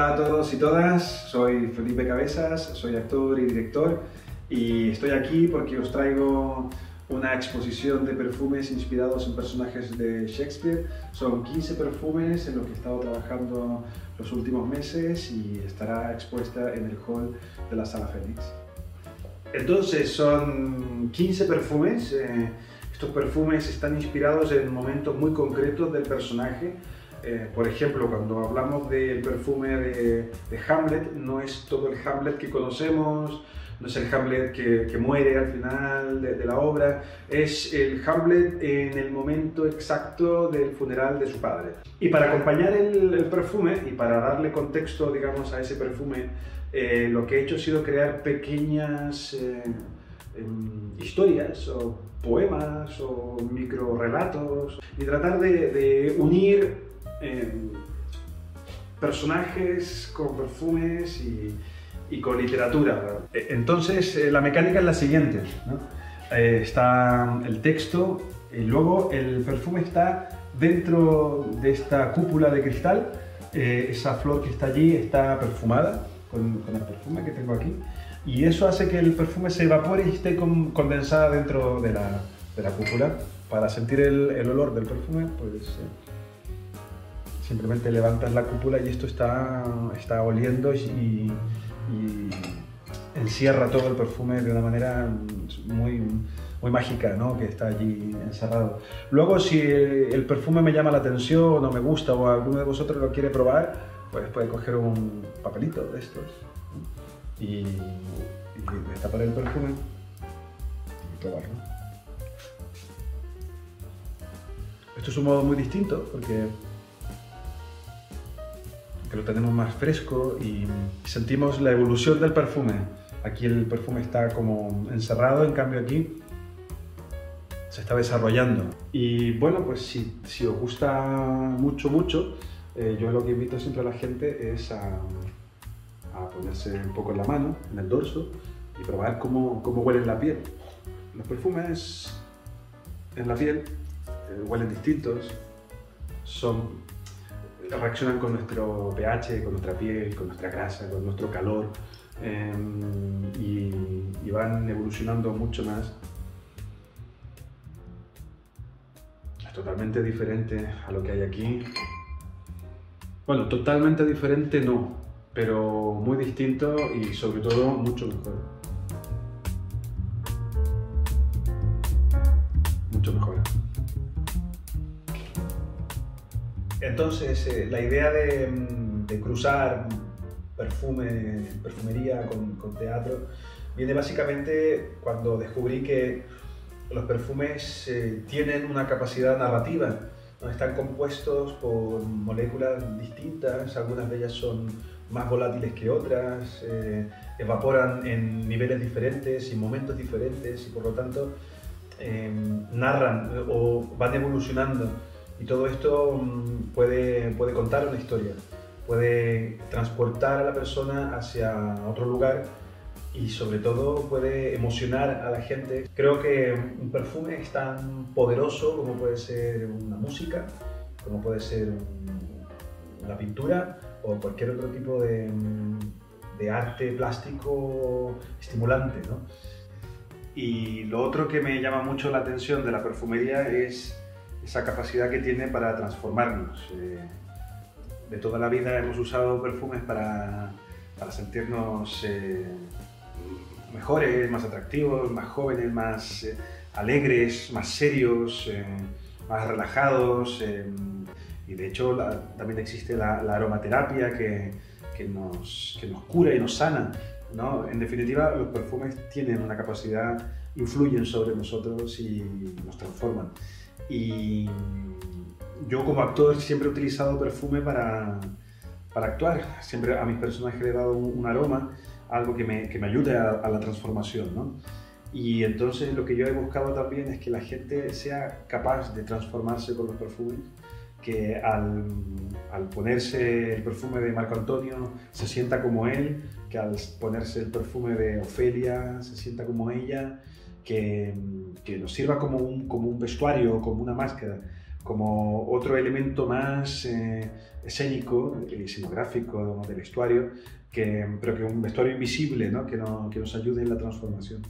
Hola a todos y todas, soy Felipe Cabezas, soy actor y director y estoy aquí porque os traigo una exposición de perfumes inspirados en personajes de Shakespeare. Son 15 perfumes en los que he estado trabajando los últimos meses y estará expuesta en el hall de la Sala Fénix. Entonces son 15 perfumes. Estos perfumes están inspirados en momentos muy concretos del personaje. Por ejemplo, cuando hablamos del perfume de Hamlet, no es todo el Hamlet que conocemos, no es el Hamlet que muere al final de la obra, es el Hamlet en el momento exacto del funeral de su padre. Y para acompañar el perfume y para darle contexto, digamos, a ese perfume, lo que he hecho ha sido crear pequeñas historias o poemas o microrelatos y tratar de unir personajes con perfumes y con literatura. Entonces la mecánica es la siguiente, ¿no? Está el texto y luego el perfume está dentro de esta cúpula de cristal. Esa flor que está allí está perfumada con el perfume que tengo aquí y eso hace que el perfume se evapore y esté condensada dentro de la cúpula. Para sentir el olor del perfume, pues simplemente levantas la cúpula y esto está oliendo y encierra todo el perfume de una manera muy mágica, ¿no? Que está allí encerrado. Luego, si el perfume me llama la atención o me gusta o alguno de vosotros lo quiere probar, pues puede coger un papelito de estos y destapar el perfume y probarlo. Esto es un modo muy distinto porque lo tenemos más fresco y sentimos la evolución del perfume. Aquí el perfume está como encerrado, en cambio aquí se está desarrollando. Y bueno, pues si os gusta mucho, yo lo que invito siempre a la gente es a ponerse un poco en la mano, en el dorso, y probar cómo huele en la piel. Los perfumes en la piel huelen distintos, reaccionan con nuestro pH, con nuestra piel, con nuestra grasa, con nuestro calor y van evolucionando mucho más. Es totalmente diferente a lo que hay aquí. Bueno, totalmente diferente no, pero muy distinto y sobre todo mucho mejor. Mucho mejor. Entonces, la idea de cruzar perfumería con teatro viene básicamente cuando descubrí que los perfumes tienen una capacidad narrativa, ¿no? Están compuestos por moléculas distintas, algunas de ellas son más volátiles que otras, evaporan en niveles diferentes y momentos diferentes y por lo tanto narran o van evolucionando. Y todo esto puede contar una historia, puede transportar a la persona hacia otro lugar y sobre todo puede emocionar a la gente. Creo que un perfume es tan poderoso como puede ser una música, como puede ser una pintura o cualquier otro tipo de arte plástico estimulante, ¿no? Y lo otro que me llama mucho la atención de la perfumería es esa capacidad que tiene para transformarnos. De toda la vida hemos usado perfumes para sentirnos mejores, más atractivos, más jóvenes, más alegres, más serios, más relajados. Y de hecho también existe la aromaterapia que nos cura y nos sana, ¿no? En definitiva, los perfumes tienen una capacidad, influyen sobre nosotros y nos transforman. Y yo como actor siempre he utilizado perfume para actuar. Siempre a mis personajes le he dado un aroma, algo que me ayude a la transformación, ¿no? Y entonces lo que yo he buscado también es que la gente sea capaz de transformarse con los perfumes, que al ponerse el perfume de Marco Antonio se sienta como él, que al ponerse el perfume de Ofelia se sienta como ella, que nos sirva como un vestuario, como una máscara, como otro elemento más escénico, escenográfico, de vestuario, pero que un vestuario invisible, ¿no? Que nos ayude en la transformación.